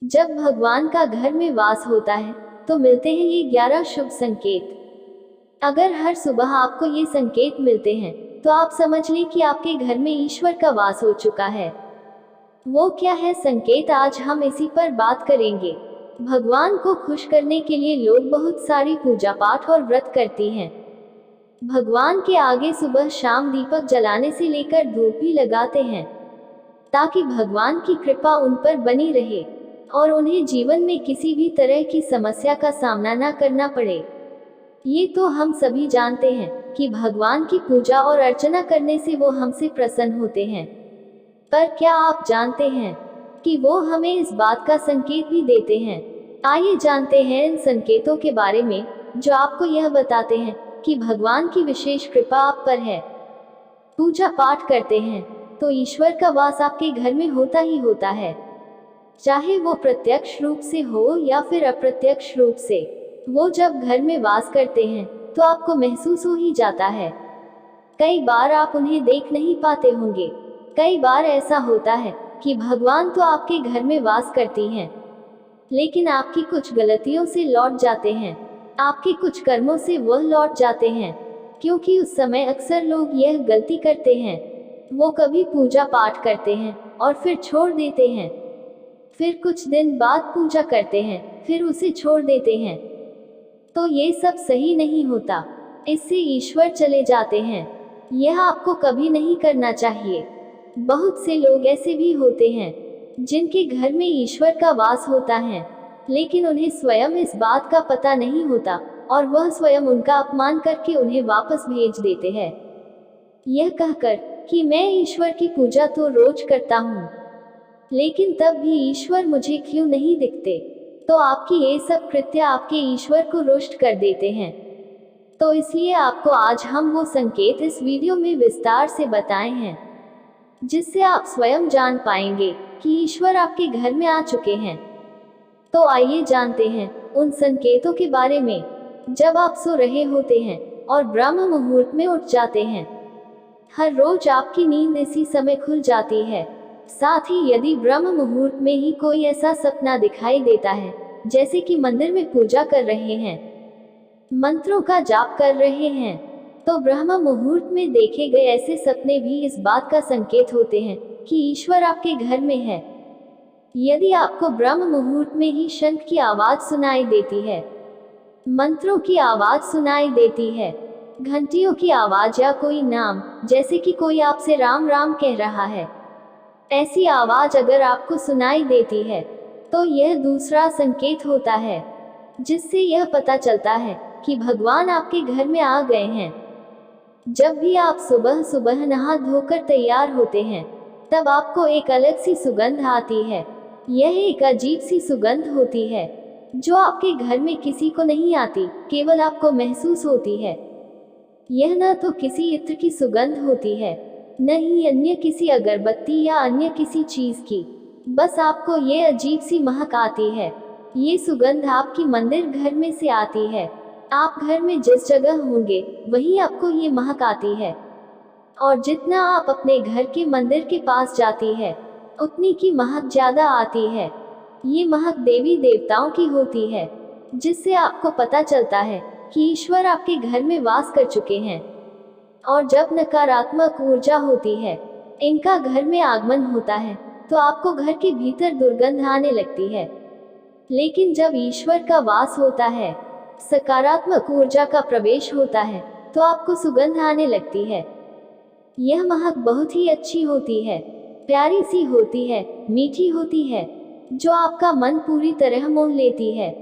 जब भगवान का घर में वास होता है तो मिलते हैं ये 11 शुभ संकेत। अगर हर सुबह आपको ये संकेत मिलते हैं तो आप समझ लें कि आपके घर में ईश्वर का वास हो चुका है। वो क्या है संकेत, आज हम इसी पर बात करेंगे। भगवान को खुश करने के लिए लोग बहुत सारी पूजा पाठ और व्रत करती हैं। भगवान के आगे सुबह शाम दीपक जलाने से लेकर धूप भी लगाते हैं ताकि भगवान की कृपा उन पर बनी रहे और उन्हें जीवन में किसी भी तरह की समस्या का सामना न करना पड़े। ये तो हम सभी जानते हैं कि भगवान की पूजा और अर्चना करने से वो हमसे प्रसन्न होते हैं। पर क्या आप जानते हैं कि वो हमें इस बात का संकेत भी देते हैं? आइए जानते हैं इन संकेतों के बारे में जो आपको यह बताते हैं कि भगवान की विशेष कृपा आप पर है। पूजा पाठ करते हैं तो ईश्वर का वास आपके घर में होता ही होता है, चाहे वो प्रत्यक्ष रूप से हो या फिर अप्रत्यक्ष रूप से। वो जब घर में वास करते हैं तो आपको महसूस हो ही जाता है। कई बार आप उन्हें देख नहीं पाते होंगे। कई बार ऐसा होता है कि भगवान तो आपके घर में वास करती हैं, लेकिन आपकी कुछ गलतियों से लौट जाते हैं, आपके कुछ कर्मों से वह लौट जाते हैं, क्योंकि उस समय अक्सर लोग यह गलती करते हैं। वो कभी पूजा पाठ करते हैं और फिर छोड़ देते हैं, फिर कुछ दिन बाद पूजा करते हैं, फिर उसे छोड़ देते हैं। तो ये सब सही नहीं होता, इससे ईश्वर चले जाते हैं। यह आपको कभी नहीं करना चाहिए। बहुत से लोग ऐसे भी होते हैं जिनके घर में ईश्वर का वास होता है, लेकिन उन्हें स्वयं इस बात का पता नहीं होता और वह स्वयं उनका अपमान करके उन्हें वापस भेज देते हैं, यह कहकर कि मैं ईश्वर की पूजा तो रोज करता हूँ, लेकिन तब भी ईश्वर मुझे क्यों नहीं दिखते। तो आपकी ये सब कृत्य आपके ईश्वर को रुष्ट कर देते हैं। तो इसलिए आपको आज हम वो संकेत इस वीडियो में विस्तार से बताए हैं, जिससे आप स्वयं जान पाएंगे कि ईश्वर आपके घर में आ चुके हैं। तो आइए जानते हैं उन संकेतों के बारे में। जब आप सो रहे होते हैं और ब्रह्म मुहूर्त में उठ जाते हैं, हर रोज आपकी नींद इसी समय खुल जाती है। साथ ही यदि ब्रह्म मुहूर्त में ही कोई ऐसा सपना दिखाई देता है, जैसे कि मंदिर में पूजा कर रहे हैं, मंत्रों का जाप कर रहे हैं, तो ब्रह्म मुहूर्त में देखे गए ऐसे सपने भी इस बात का संकेत होते हैं कि ईश्वर आपके घर में है। यदि आपको ब्रह्म मुहूर्त में ही शंख की आवाज सुनाई देती है, मंत्रों की आवाज सुनाई देती है, घंटियों की आवाज या कोई नाम, जैसे कि कोई आपसे राम राम कह रहा है, ऐसी आवाज अगर आपको सुनाई देती है, तो यह दूसरा संकेत होता है, जिससे यह पता चलता है कि भगवान आपके घर में आ गए हैं। जब भी आप सुबह सुबह नहा धोकर तैयार होते हैं, तब आपको एक अलग सी सुगंध आती है। यह एक अजीब सी सुगंध होती है जो आपके घर में किसी को नहीं आती, केवल आपको महसूस होती है। यह न तो किसी इत्र की सुगंध होती है, न ही अन्य किसी अगरबत्ती या अन्य किसी चीज की, बस आपको ये अजीब सी महक आती है। ये सुगंध आपकी मंदिर घर में से आती है। आप घर में जिस जगह होंगे वहीं आपको ये महक आती है, और जितना आप अपने घर के मंदिर के पास जाती है, उतनी की महक ज्यादा आती है। ये महक देवी देवताओं की होती है, जिससे आपको पता चलता है कि ईश्वर आपके घर में वास कर चुके हैं। और जब नकारात्मक ऊर्जा होती है, इनका घर में आगमन होता है, तो आपको घर के भीतर दुर्गंध आने लगती है। लेकिन जब ईश्वर का वास होता है, सकारात्मक ऊर्जा का प्रवेश होता है, तो आपको सुगंध आने लगती है। यह महक बहुत ही अच्छी होती है, प्यारी सी होती है, मीठी होती है, जो आपका मन पूरी तरह मोह लेती है।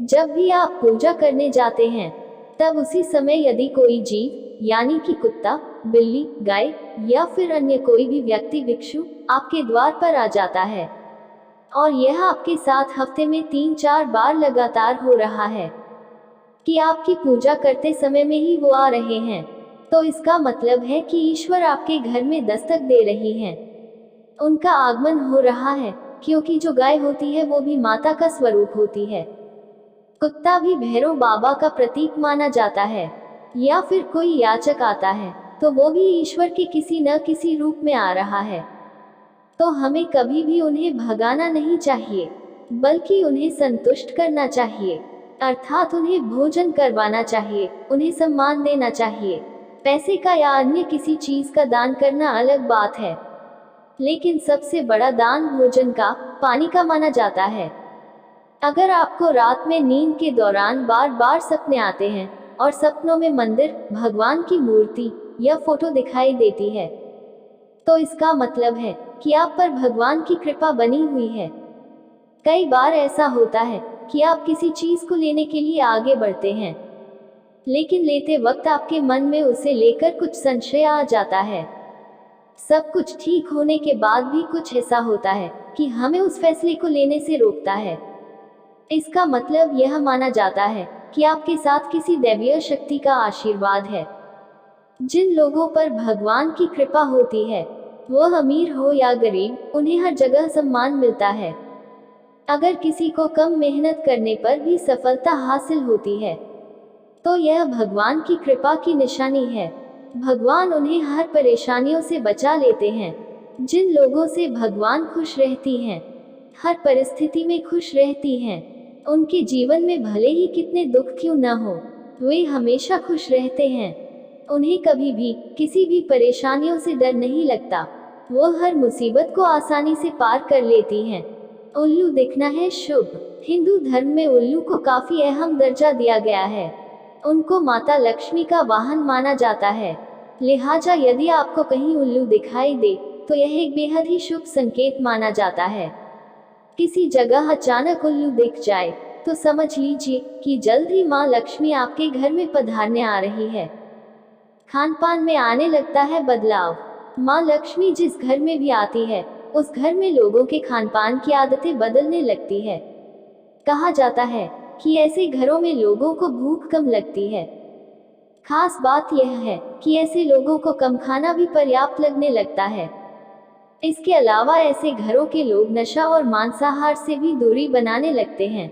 जब भी आप पूजा करने जाते हैं, तब उसी समय यदि कोई जीव, यानी कि कुत्ता, बिल्ली, गाय या फिर अन्य कोई भी व्यक्ति भिक्षु आपके द्वार पर आ जाता है, और यह आपके साथ हफ्ते में 3-4 बार लगातार हो रहा है कि आपकी पूजा करते समय में ही वो आ रहे हैं, तो इसका मतलब है कि ईश्वर आपके घर में दस्तक दे रही हैं। उनका आगमन हो रहा है, क्योंकि जो गाय होती है वो भी माता का स्वरूप होती है। कुत्ता भी भैरव बाबा का प्रतीक माना जाता है, या फिर कोई याचक आता है तो वो भी ईश्वर के किसी न किसी रूप में आ रहा है। तो हमें कभी भी उन्हें भगाना नहीं चाहिए। बल्कि उन्हें संतुष्ट करना चाहिए, अर्थात उन्हें भोजन करवाना चाहिए, उन्हें सम्मान देना चाहिए। पैसे का या अन्य किसी चीज का दान करना अलग बात है, लेकिन सबसे बड़ा दान भोजन का, पानी का माना जाता है। अगर आपको रात में नींद के दौरान बार बार सपने आते हैं और सपनों में मंदिर, भगवान की मूर्ति या फोटो दिखाई देती है, तो इसका मतलब है कि आप पर भगवान की कृपा बनी हुई है। कई बार ऐसा होता है कि आप किसी चीज को लेने के लिए आगे बढ़ते हैं, लेकिन लेते वक्त आपके मन में उसे लेकर कुछ संशय आ जाता है। सब कुछ ठीक होने के बाद भी कुछ ऐसा होता है कि हमें उस फैसले को लेने से रोकता है। इसका मतलब यह माना जाता है कि आपके साथ किसी दैवीय शक्ति का आशीर्वाद है। जिन लोगों पर भगवान की कृपा होती है, वह अमीर हो या गरीब, उन्हें हर जगह सम्मान मिलता है। अगर किसी को कम मेहनत करने पर भी सफलता हासिल होती है, तो यह भगवान की कृपा की निशानी है। भगवान उन्हें हर परेशानियों से बचा लेते हैं। जिन लोगों से भगवान खुश रहती हैं, हर परिस्थिति में खुश रहती हैं, उनके जीवन में भले ही कितने दुख क्यों न हो, वे हमेशा खुश रहते हैं। उन्हें कभी भी किसी भी परेशानियों से डर नहीं लगता। वो हर मुसीबत को आसानी से पार कर लेती हैं। उल्लू दिखना है शुभ। हिंदू धर्म में उल्लू को काफी अहम दर्जा दिया गया है। उनको माता लक्ष्मी का वाहन माना जाता है। लिहाजा यदि आपको कहीं उल्लू दिखाई दे, तो यह एक बेहद ही शुभ संकेत माना जाता है। किसी जगह अचानक उल्लू दिख जाए, तो समझ लीजिए कि जल्द ही माँ लक्ष्मी आपके घर में पधारने आ रही है। खान पान में आने लगता है बदलाव। माँ लक्ष्मी जिस घर में भी आती है, उस घर में लोगों के खान पान की आदतें बदलने लगती है। कहा जाता है कि ऐसे घरों में लोगों को भूख कम लगती है। खास बात यह है कि ऐसे लोगों को कम खाना भी पर्याप्त लगने लगता है। इसके अलावा ऐसे घरों के लोग नशा और मांसाहार से भी दूरी बनाने लगते हैं।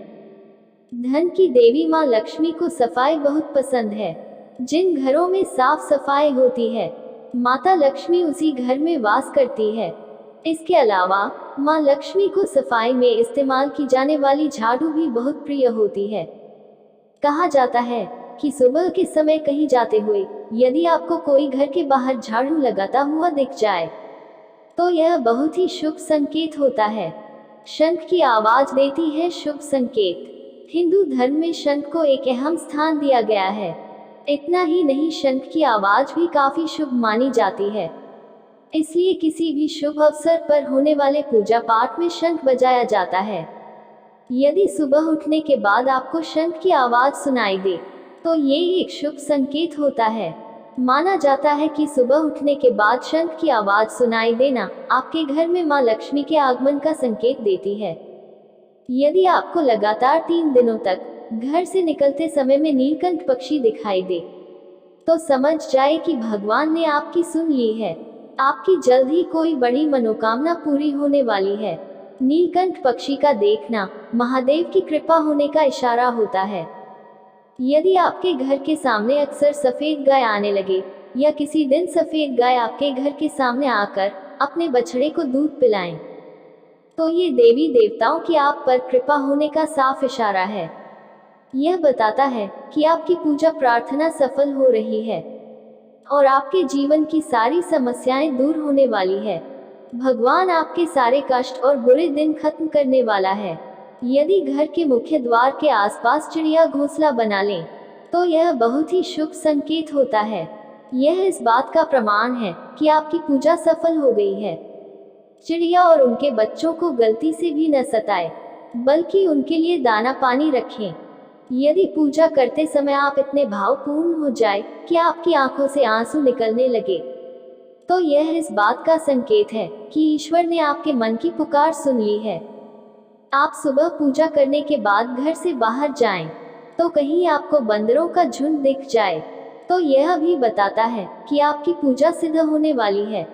धन की देवी माँ लक्ष्मी को सफाई बहुत पसंद है। जिन घरों में साफ सफाई होती है, माता लक्ष्मी उसी घर में वास करती है। इसके अलावा माँ लक्ष्मी को सफाई में इस्तेमाल की जाने वाली झाड़ू भी बहुत प्रिय होती है। कहा जाता है कि सुबह के समय कहीं जाते हुए यदि आपको कोई घर के बाहर झाड़ू लगाता हुआ दिख जाए, तो यह बहुत ही शुभ संकेत होता है। शंख की आवाज देती है शुभ संकेत। हिंदू धर्म में शंख को एक अहम स्थान दिया गया है। इतना ही नहीं, शंख की आवाज भी काफी शुभ मानी जाती है। इसलिए किसी भी शुभ अवसर पर होने वाले पूजा पाठ में शंख बजाया जाता है। यदि सुबह उठने के बाद आपको शंख की आवाज सुनाई दे, तो ये एक शुभ संकेत होता है। माना जाता है कि सुबह उठने के बाद शंख की आवाज सुनाई देना आपके घर में माँ लक्ष्मी के आगमन का संकेत देती है। यदि आपको लगातार 3 दिनों तक घर से निकलते समय में नीलकंठ पक्षी दिखाई दे, तो समझ जाए कि भगवान ने आपकी सुन ली है। आपकी जल्द ही कोई बड़ी मनोकामना पूरी होने वाली है। नीलकंठ पक्षी का देखना महादेव की कृपा होने का इशारा होता है। यदि आपके घर के सामने अक्सर सफेद गाय आने लगे, या किसी दिन सफेद गाय आपके घर के सामने आकर अपने बछड़े को दूध पिलाएं, तो ये देवी देवताओं की आप पर कृपा होने का साफ इशारा है। यह बताता है कि आपकी पूजा प्रार्थना सफल हो रही है और आपके जीवन की सारी समस्याएं दूर होने वाली है। भगवान आपके सारे कष्ट और बुरे दिन खत्म करने वाला है। यदि घर के मुख्य द्वार के आसपास चिड़िया घोंसला बना लें, तो यह बहुत ही शुभ संकेत होता है। यह इस बात का प्रमाण है कि आपकी पूजा सफल हो गई है। चिड़िया और उनके बच्चों को गलती से भी न सताएं, बल्कि उनके लिए दाना पानी रखें। यदि पूजा करते समय आप इतने भावपूर्ण हो जाए कि आपकी आंखों से आंसू निकलने लगे, तो यह इस बात का संकेत है कि ईश्वर ने आपके मन की पुकार सुन ली है। आप सुबह पूजा करने के बाद घर से बाहर जाएं, तो कहीं आपको बंदरों का झुंड दिख जाए, तो यह भी बताता है कि आपकी पूजा सिद्ध होने वाली है।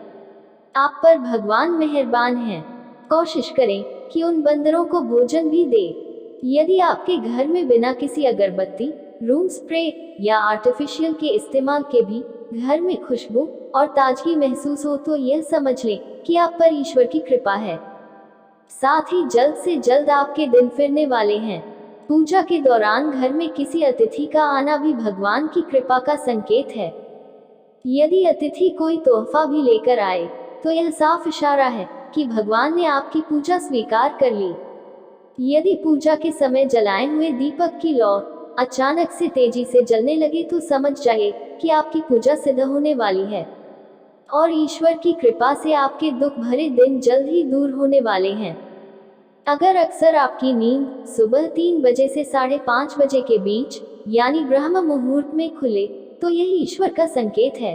आप पर भगवान मेहरबान हैं। कोशिश करें कि उन बंदरों को भोजन भी दें। यदि आपके घर में बिना किसी अगरबत्ती, रूम स्प्रे या आर्टिफिशियल के इस्तेमाल के भी घर में खुशबू और ताजगी महसूस हो, तो यह समझ लें कि आप पर ईश्वर की कृपा है। साथ ही जल्द से जल्द आपके दिन फिरने वाले हैं। पूजा के दौरान घर में किसी अतिथि का आना भी भगवान की कृपा का संकेत है। यदि अतिथि कोई तोहफा भी लेकर आए तो यह साफ इशारा है कि भगवान ने आपकी पूजा स्वीकार कर ली। यदि पूजा के समय जलाए हुए दीपक की लौ अचानक से तेजी से जलने लगे तो समझ जाइए कि आपकी पूजा सिद्ध होने वाली है और ईश्वर की कृपा से आपके दुख भरे दिन जल्द ही दूर होने वाले हैं। अगर अक्सर आपकी नींद सुबह 3 बजे से 5:30 बजे के बीच यानी ब्रह्म मुहूर्त में खुले तो यह ईश्वर का संकेत है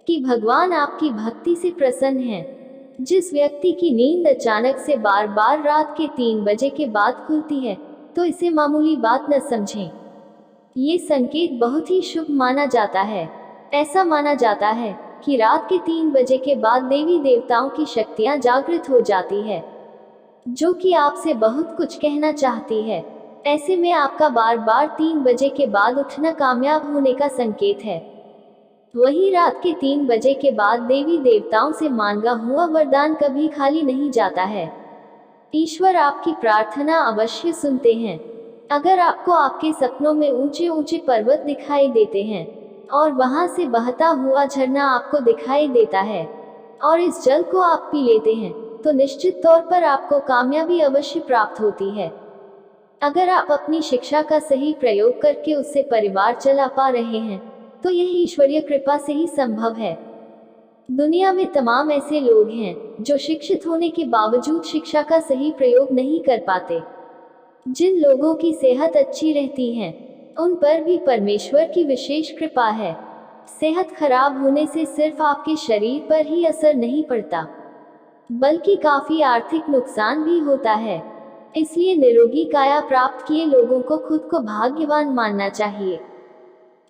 कि भगवान आपकी भक्ति से प्रसन्न हैं। जिस व्यक्ति की नींद अचानक से बार बार रात के 3 बजे के बाद खुलती है तो इसे मामूली बात न समझें। ये संकेत बहुत ही शुभ माना जाता है। ऐसा माना जाता है कि रात के 3 बजे के बाद देवी देवताओं की शक्तियां जागृत हो जाती है जो कि आपसे बहुत कुछ कहना चाहती है। ऐसे में आपका बार बार 3 बजे के बाद उठना कामयाब होने का संकेत है। वहीं रात के 3 बजे के बाद देवी देवताओं से मांगा हुआ वरदान कभी खाली नहीं जाता है। ईश्वर आपकी प्रार्थना अवश्य सुनते हैं। अगर आपको आपके सपनों में ऊंचे ऊंचे पर्वत दिखाई देते हैं और वहां से बहता हुआ झरना आपको दिखाई देता है और इस जल को आप पी लेते हैं तो निश्चित तौर पर आपको कामयाबी अवश्य प्राप्त होती है। अगर आप अपनी शिक्षा का सही प्रयोग करके उससे परिवार चला पा रहे हैं तो यह ईश्वरीय कृपा से ही संभव है। दुनिया में तमाम ऐसे लोग हैं जो शिक्षित होने के बावजूद शिक्षा का सही प्रयोग नहीं कर पाते। जिन लोगों की सेहत अच्छी रहती है उन पर भी परमेश्वर की विशेष कृपा है। सेहत खराब होने से सिर्फ आपके शरीर पर ही असर नहीं पड़ता बल्कि काफी आर्थिक नुकसान भी होता है। इसलिए निरोगी काया प्राप्त किए लोगों को खुद को भाग्यवान मानना चाहिए।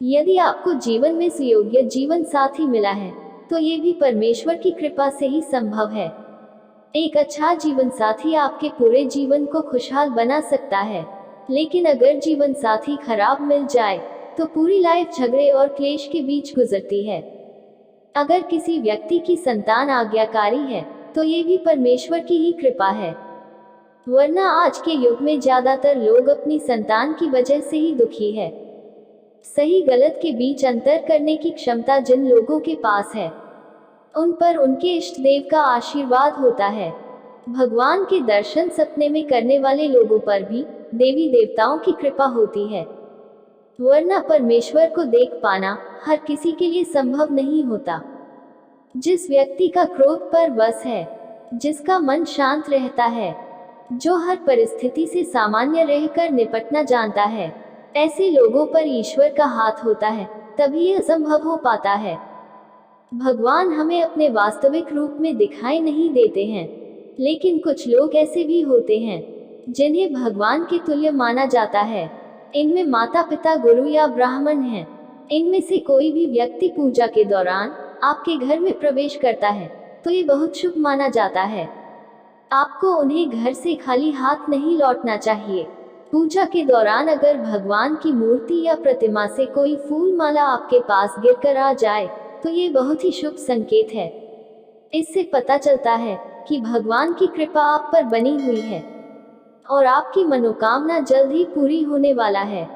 यदि आपको जीवन में सुयोग्य जीवन साथी मिला है तो ये भी परमेश्वर की कृपा से ही संभव है। एक अच्छा जीवन साथी आपके पूरे जीवन को खुशहाल बना सकता है, लेकिन अगर जीवन साथी खराब मिल जाए तो पूरी लाइफ झगड़े और क्लेश के बीच गुजरती है। अगर किसी व्यक्ति की संतान आज्ञाकारी है तो ये भी परमेश्वर की ही कृपा है, वरना आज के युग में ज्यादातर लोग अपनी संतान की वजह से ही दुखी है। सही गलत के बीच अंतर करने की क्षमता जिन लोगों के पास है उन पर उनके इष्ट देव का आशीर्वाद होता है। भगवान के दर्शन सपने में करने वाले लोगों पर भी देवी देवताओं की कृपा होती है, वरना परमेश्वर को देख पाना हर किसी के लिए संभव नहीं होता। जिस व्यक्ति का क्रोध पर वश है, जिसका मन शांत रहता है, जो हर परिस्थिति से सामान्य रहकर निपटना जानता है, ऐसे लोगों पर ईश्वर का हाथ होता है, तभी यह संभव हो पाता है। भगवान हमें अपने वास्तविक रूप में दिखाई नहीं देते हैं, लेकिन कुछ लोग ऐसे भी होते हैं जिन्हें भगवान के तुल्य माना जाता है। इनमें माता पिता गुरु या ब्राह्मण हैं। इनमें से कोई भी व्यक्ति पूजा के दौरान आपके घर में प्रवेश करता है तो ये बहुत शुभ माना जाता है। आपको उन्हें घर से खाली हाथ नहीं लौटना चाहिए। पूजा के दौरान अगर भगवान की मूर्ति या प्रतिमा से कोई फूल माला आपके पास गिरकर आ जाए तो ये बहुत ही शुभ संकेत है। इससे पता चलता है कि भगवान की कृपा आप पर बनी हुई है और आपकी मनोकामना जल्द ही पूरी होने वाला है।